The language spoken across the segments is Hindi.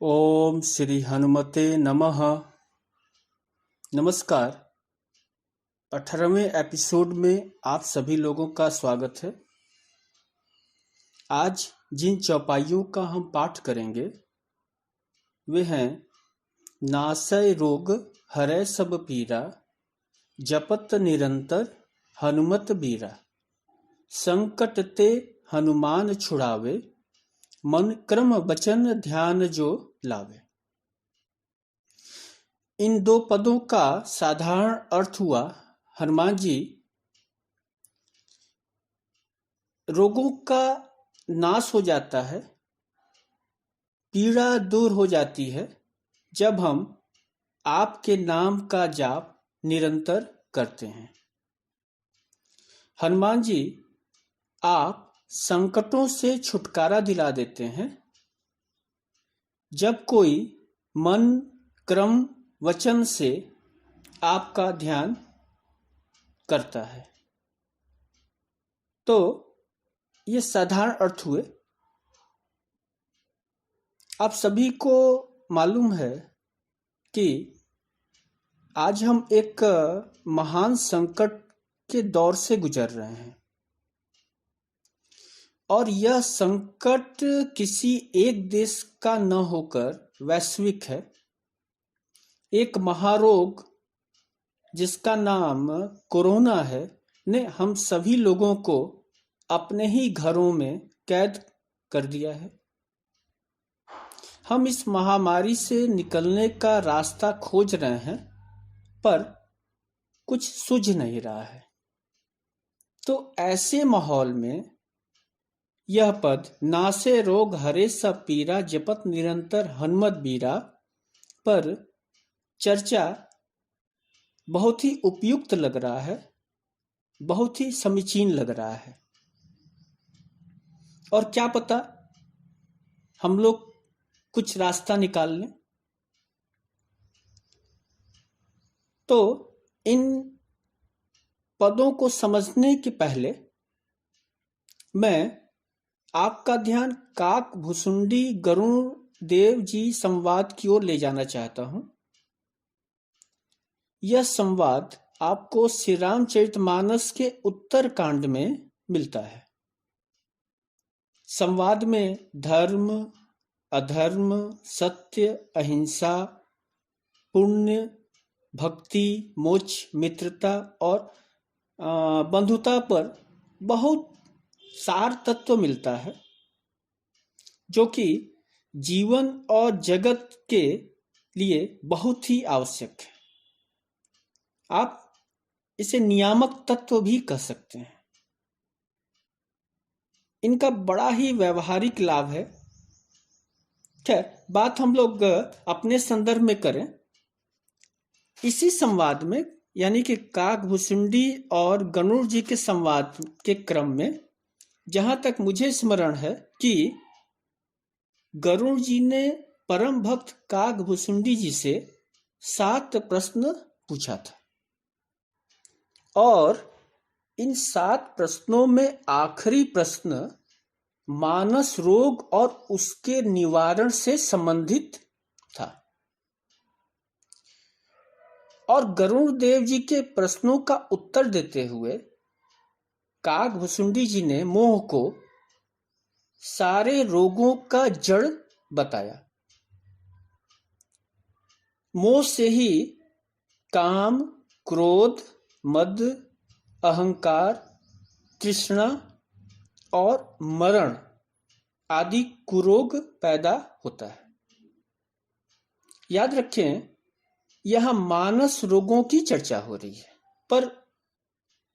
ओम श्री हनुमते नमः। नमस्कार। 18वें एपिसोड में आप सभी लोगों का स्वागत है। आज जिन चौपाइयों का हम पाठ करेंगे वे हैं नासय रोग हरै सब पीरा, जपत निरंतर हनुमत बीरा, संकट ते हनुमान छुड़ावे, मन क्रम वचन ध्यान जो लावे। इन दो पदों का साधारण अर्थ हुआ, हनुमान जी रोगों का नाश हो जाता है, पीड़ा दूर हो जाती है जब हम आपके नाम का जाप निरंतर करते हैं। हनुमान जी आप संकटों से छुटकारा दिला देते हैं। जब कोई मन क्रम वचन से आपका ध्यान करता है तो ये साधारण अर्थ हुए। आप सभी को मालूम है कि आज हम एक महान संकट के दौर से गुजर रहे हैं और यह संकट किसी एक देश का न होकर वैश्विक है। एक महारोग जिसका नाम कोरोना है ने हम सभी लोगों को अपने ही घरों में कैद कर दिया है। हम इस महामारी से निकलने का रास्ता खोज रहे हैं पर कुछ सूझ नहीं रहा है। तो ऐसे माहौल में यह पद नासे रोग हरे सब पीरा, जपत निरंतर हनुमत बीरा पर चर्चा बहुत ही उपयुक्त लग रहा है, बहुत ही समीचीन लग रहा है। और क्या पता हम लोग कुछ रास्ता निकाल लें। तो इन पदों को समझने के पहले मैं आपका ध्यान काक भुसुंडी गरुड़ देव जी संवाद की ओर ले जाना चाहता हूं। यह संवाद आपको श्री रामचरितमानस के उत्तर कांड में मिलता है। संवाद में धर्म, अधर्म, सत्य, अहिंसा, पुण्य, भक्ति, मोक्ष, मित्रता और बंधुता पर बहुत सार तत्व मिलता है जो कि जीवन और जगत के लिए बहुत ही आवश्यक है। आप इसे नियामक तत्व भी कह सकते हैं। इनका बड़ा ही व्यवहारिक लाभ है। खैर, बात हम लोग अपने संदर्भ में करें। इसी संवाद में यानी कि काक भुसुंडी और गरुड़ जी के संवाद के क्रम में जहां तक मुझे स्मरण है कि गरुड़ जी ने परम भक्त काक भुसुंडी जी से 7 प्रश्न पूछा था और इन 7 प्रश्नों में आखिरी प्रश्न मानस रोग और उसके निवारण से संबंधित था। और गरुड़ देव जी के प्रश्नों का उत्तर देते हुए काक भुसुंडी जी ने मोह को सारे रोगों का जड़ बताया। मोह से ही काम, क्रोध, मद, अहंकार, तृष्णा और मरण आदि कुरोग पैदा होता है। याद रखें, यह मानस रोगों की चर्चा हो रही है पर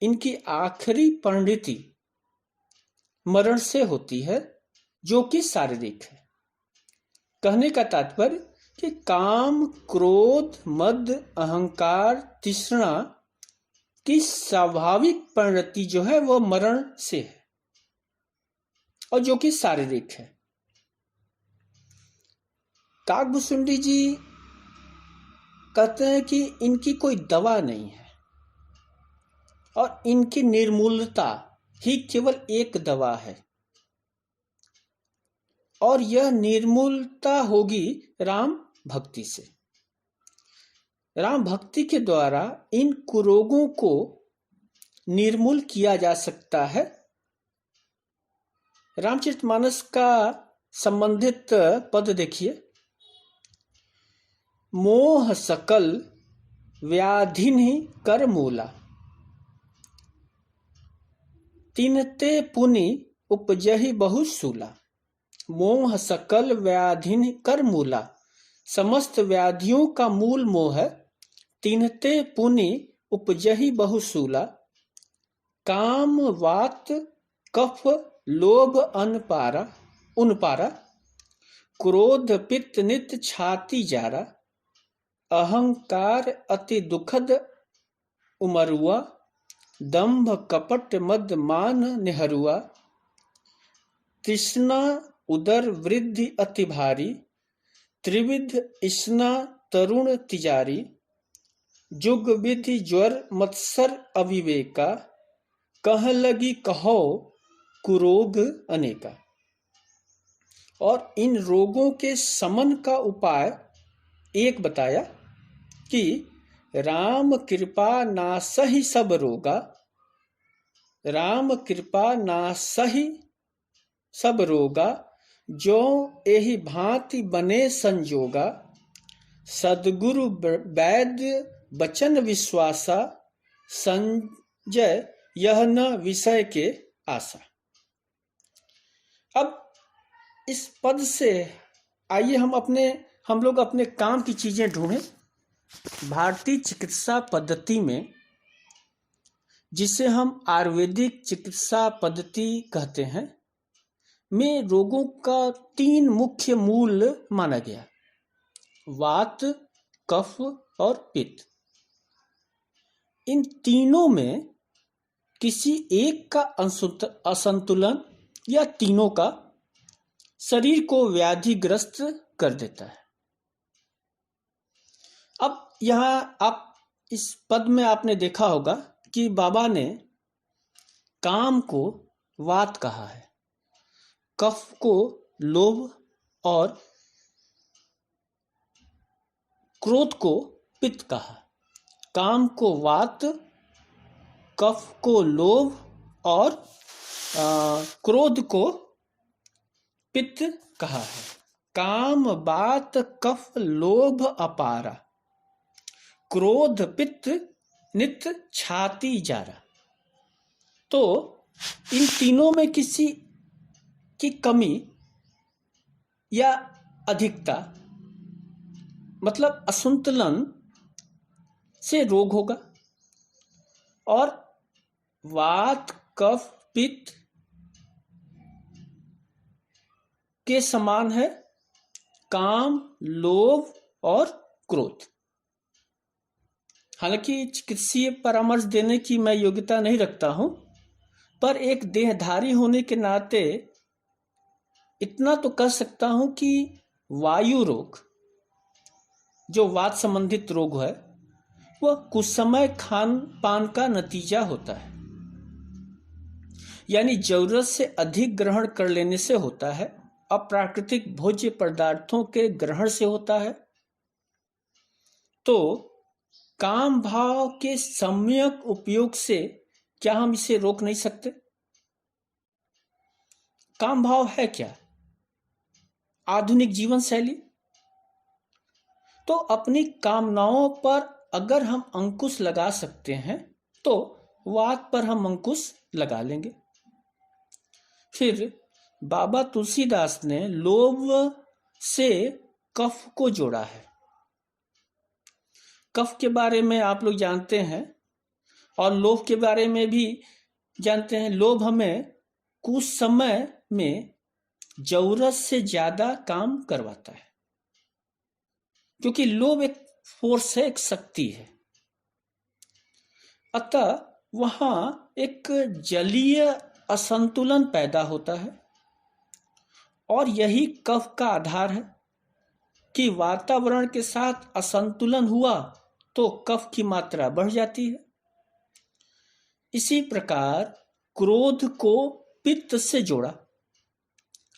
इनकी आखिरी परिणति मरण से होती है जो कि शारीरिक है। कहने का तात्पर्य कि काम, क्रोध, मद, अहंकार, तृष्णा की स्वाभाविक परिणति जो है वह मरण से है और जो कि शारीरिक है। काक भुसुंडी जी कहते हैं कि इनकी कोई दवा नहीं है और इनकी निर्मूलता ही केवल एक दवा है। और यह निर्मूलता होगी राम भक्ति से। राम भक्ति के द्वारा इन कुरोगों को निर्मूल किया जा सकता है। रामचरितमानस का संबंधित पद देखिए, मोह सकल व्याधिनि कर मूला, तिनते पुनि उपजहि बहु सूला। मोह सकल व्याधिनि कर मूला, समस्त व्याधियों का मूल मोह है। तिनते पुनि उपजहि बहु सूला, काम वात कफ लोभ उनपारा, क्रोध पित्त नित छाती जारा, अहंकार अति दुखद उमरुआ, दंभ कपट मद मान निहरुआ, तृष्णा उदर वृद्धि अति भारी, त्रिविध इष्णा तरुण तिजारी, जुग विधि ज्वर मत्सर अविवेका, कह लगी कहो कुरोग अनेका। और इन रोगों के समन का उपाय एक बताया कि राम कृपा नासहि सब रोगा, राम कृपा नासहि सब रोगा, जो एहि भांति बने संजोगा, सद्गुरु वैद्य बचन विश्वासा, संजय यह न विषय के आशा। अब इस पद से आइए हम लोग अपने काम की चीजें ढूंढें। भारतीय चिकित्सा पद्धति में, जिसे हम आयुर्वेदिक चिकित्सा पद्धति कहते हैं, में रोगों का 3 मुख्य मूल माना गया, वात, कफ और पित्त। इन तीनों में किसी एक का असंतुलन या तीनों का शरीर को व्याधिग्रस्त कर देता है। अब यहाँ आप इस पद में आपने देखा होगा कि बाबा ने काम को वात कहा है, कफ को लोभ और क्रोध को पित्त कहा। काम को वात, कफ को लोभ और क्रोध को पित्त कहा है। काम वात कफ लोभ अपारा, क्रोध पित्त नित छाती जारा। तो इन तीनों में किसी की कमी या अधिकता, मतलब असंतुलन से रोग होगा। और वात कफ पित्त के समान है काम, लोभ और क्रोध। हालांकि चिकित्सीय परामर्श देने की मैं योग्यता नहीं रखता हूं, पर एक देहधारी होने के नाते इतना तो कह सकता हूं कि वायु रोग, जो वात संबंधित रोग है, वह कुसमय खान पान का नतीजा होता है, यानी जरूरत से अधिक ग्रहण कर लेने से होता है, अप्राकृतिक भोज्य पदार्थों के ग्रहण से होता है। तो काम भाव के सम्यक उपयोग से क्या हम इसे रोक नहीं सकते? काम भाव है क्या? आधुनिक जीवन शैली। तो अपनी कामनाओं पर अगर हम अंकुश लगा सकते हैं तो वात पर हम अंकुश लगा लेंगे। फिर बाबा तुलसीदास ने लोभ से कफ को जोड़ा है। कफ के बारे में आप लोग जानते हैं और लोभ के बारे में भी जानते हैं। लोभ हमें कुछ समय में जरूरत से ज्यादा काम करवाता है, क्योंकि लोभ एक फोर्स है, एक शक्ति है। अतः वहां एक जलीय असंतुलन पैदा होता है और यही कफ का आधार है कि वातावरण के साथ असंतुलन हुआ तो कफ की मात्रा बढ़ जाती है। इसी प्रकार क्रोध को पित्त से जोड़ा।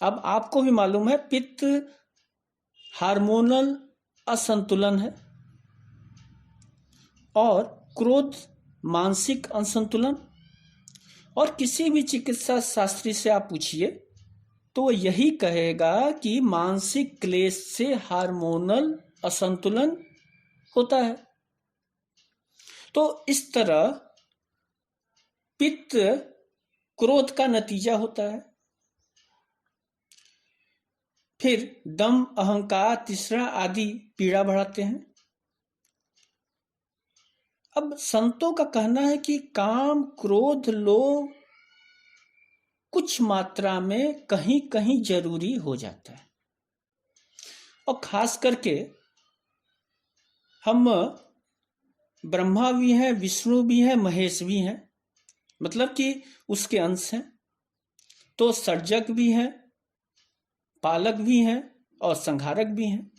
अब आपको भी मालूम है पित्त हार्मोनल असंतुलन है और क्रोध मानसिक असंतुलन। और किसी भी चिकित्सा शास्त्री से आप पूछिए तो यही कहेगा कि मानसिक क्लेश से हार्मोनल असंतुलन होता है। तो इस तरह पित्त क्रोध का नतीजा होता है। फिर दम, अहंकार, तृष्णा आदि पीड़ा बढ़ाते हैं। अब संतों का कहना है कि काम, क्रोध, लोभ कुछ मात्रा में कहीं कहीं जरूरी हो जाता है। और खास करके हम ब्रह्मा भी हैं, विष्णु भी हैं, महेश भी हैं, मतलब कि उसके अंश हैं। तो सर्जक भी हैं, पालक भी हैं और संहारक भी हैं।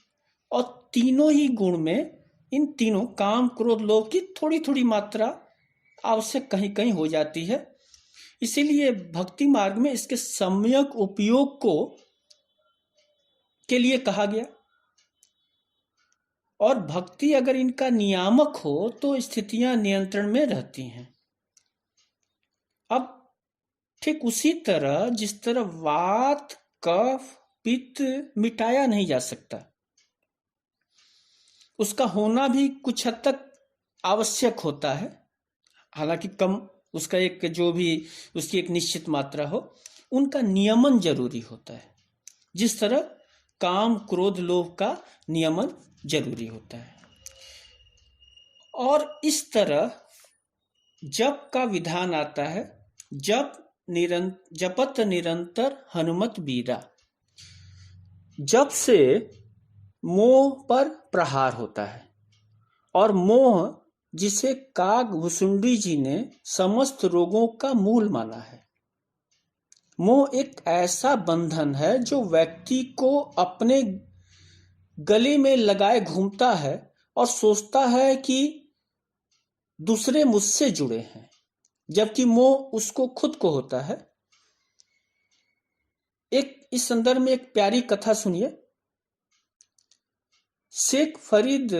और तीनों ही गुण में इन तीनों काम, क्रोध, लोभ की थोड़ी थोड़ी मात्रा आवश्यक कहीं कहीं हो जाती है। इसीलिए भक्ति मार्ग में इसके सम्यक उपयोग के लिए कहा गया। और भक्ति अगर इनका नियामक हो तो स्थितियां नियंत्रण में रहती हैं। अब ठीक उसी तरह जिस तरह वात, कफ, पित्त मिटाया नहीं जा सकता, उसका होना भी कुछ हद तक आवश्यक होता है, हालांकि कम, उसका एक जो भी उसकी एक निश्चित मात्रा हो, उनका नियमन जरूरी होता है। जिस तरह काम, क्रोध, लोभ का नियमन जरूरी होता है। और इस तरह जप का विधान आता है, जपत निरंतर हनुमत बीरा। जप से मोह पर प्रहार होता है। और मोह, जिसे काकभुसुंडी जी ने समस्त रोगों का मूल माना है। मोह एक ऐसा बंधन है जो व्यक्ति को अपने गले में लगाए घूमता है और सोचता है कि दूसरे मुझसे जुड़े हैं, जबकि मोह उसको खुद को होता है। इस संदर्भ में एक प्यारी कथा सुनिए। शेख फरीद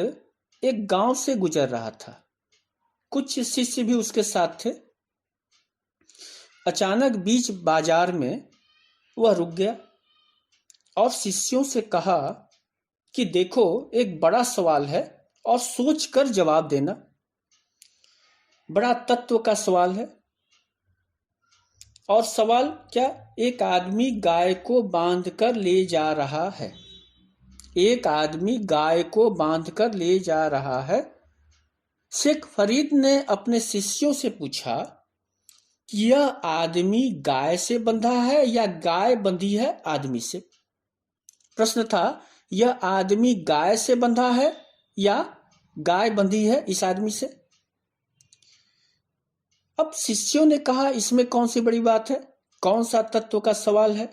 एक गांव से गुजर रहा था, कुछ शिष्य भी उसके साथ थे। अचानक बीच बाजार में वह रुक गया और शिष्यों से कहा कि देखो, एक बड़ा सवाल है और सोचकर जवाब देना। बड़ा तत्व का सवाल है। और सवाल क्या? एक आदमी गाय को बांधकर ले जा रहा है। एक आदमी गाय को बांधकर ले जा रहा है। शेख फरीद ने अपने शिष्यों से पूछा कि यह आदमी गाय से बंधा है या गाय बंधी है आदमी से? प्रश्न था, यह आदमी गाय से बंधा है या गाय बंधी है इस आदमी से? अब शिष्यों ने कहा, इसमें कौन सी बड़ी बात है, कौन सा तत्व का सवाल है?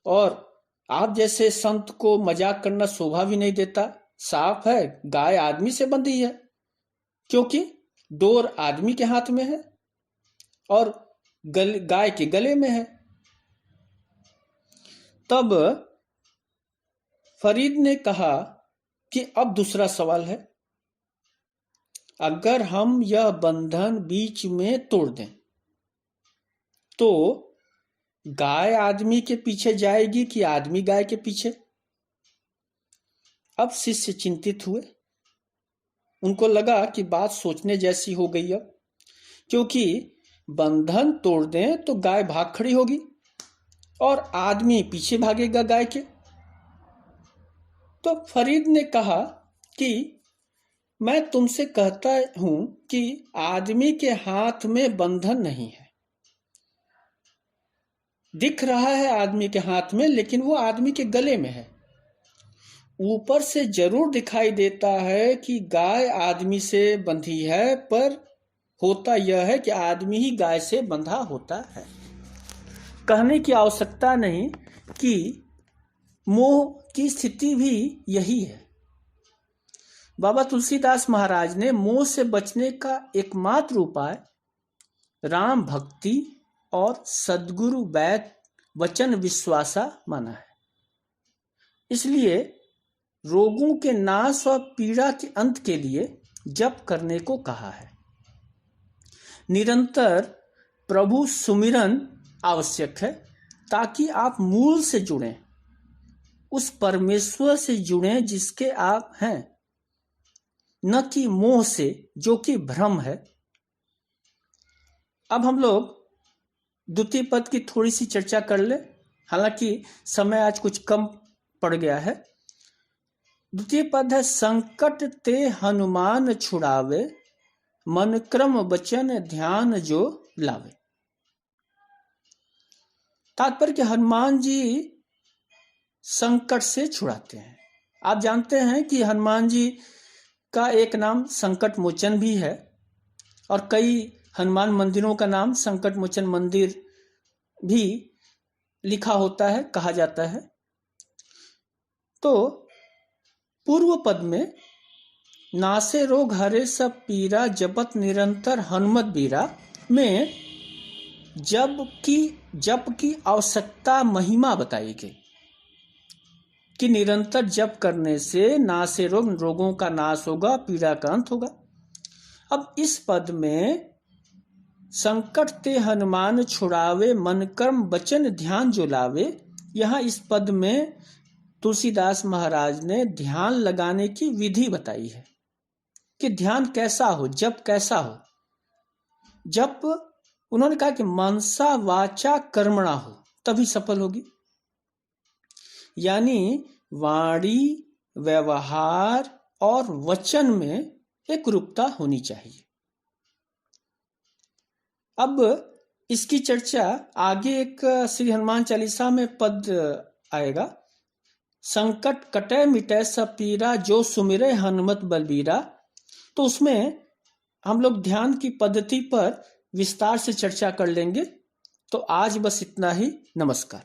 और आप जैसे संत को मजाक करना शोभा भी नहीं देता। साफ है, गाय आदमी से बंधी है, क्योंकि डोर आदमी के हाथ में है और गाय के गले में है। तब फरीद ने कहा कि अब दूसरा सवाल है, अगर हम यह बंधन बीच में तोड़ दें तो गाय आदमी के पीछे जाएगी कि आदमी गाय के पीछे? अब शिष्य चिंतित हुए। उनको लगा कि बात सोचने जैसी हो गई अब, क्योंकि बंधन तोड़ दें तो गाय भाग खड़ी होगी और आदमी पीछे भागेगा गाय के। तो फरीद ने कहा कि मैं तुमसे कहता हूं कि आदमी के हाथ में बंधन नहीं है। दिख रहा है आदमी के हाथ में, लेकिन वो आदमी के गले में है। ऊपर से जरूर दिखाई देता है कि गाय आदमी से बंधी है, पर होता यह है कि आदमी ही गाय से बंधा होता है। कहने की आवश्यकता नहीं कि मोह की स्थिति भी यही है। बाबा तुलसीदास महाराज ने मोह से बचने का एकमात्र उपाय राम भक्ति और सद्गुरु वैद्य वचन विश्वासा माना है। इसलिए रोगों के नाश और पीड़ा के अंत के लिए जप करने को कहा है। निरंतर प्रभु सुमिरन आवश्यक है ताकि आप मूल से जुड़ें, उस परमेश्वर से जुड़ें जिसके आप हैं, न कि मोह से जो कि भ्रम है। अब हम लोग द्वितीय पद की थोड़ी सी चर्चा कर ले, हालांकि समय आज कुछ कम पड़ गया है। द्वितीय पद है, संकट ते हनुमान छुड़ावे, मन क्रम वचन ध्यान जो लावे। तात्पर्य कि हनुमान जी संकट से छुड़ाते हैं। आप जानते हैं कि हनुमान जी का एक नाम संकट मोचन भी है और कई हनुमान मंदिरों का नाम संकट मोचन मंदिर भी लिखा होता है, कहा जाता है। तो पूर्व पद में नासे रोग हरे सब पीरा, जपत निरंतर हनुमत बीरा में जप की आवश्यकता महिमा बताई गई कि निरंतर जप करने से नासे रोगों का नाश होगा, पीड़ा का अंत होगा। अब इस पद में संकट ते हनुमान छुड़ावे, मन कर्म वचन ध्यान जो लावे, यहाँ इस पद में तुलसीदास महाराज ने ध्यान लगाने की विधि बताई है कि ध्यान कैसा हो, जप कैसा हो। जप उन्होंने कहा कि मनसा वाचा कर्मणा हो तभी सफल होगी, यानी वाणी, व्यवहार और वचन में एक रूपता होनी चाहिए। अब इसकी चर्चा आगे एक श्री हनुमान चालीसा में पद आएगा, संकट कटे मिटे सब पीरा, जो सुमिरे हनुमत बलबीरा। तो उसमें हम लोग ध्यान की पद्धति पर विस्तार से चर्चा कर लेंगे। तो आज बस इतना ही। नमस्कार।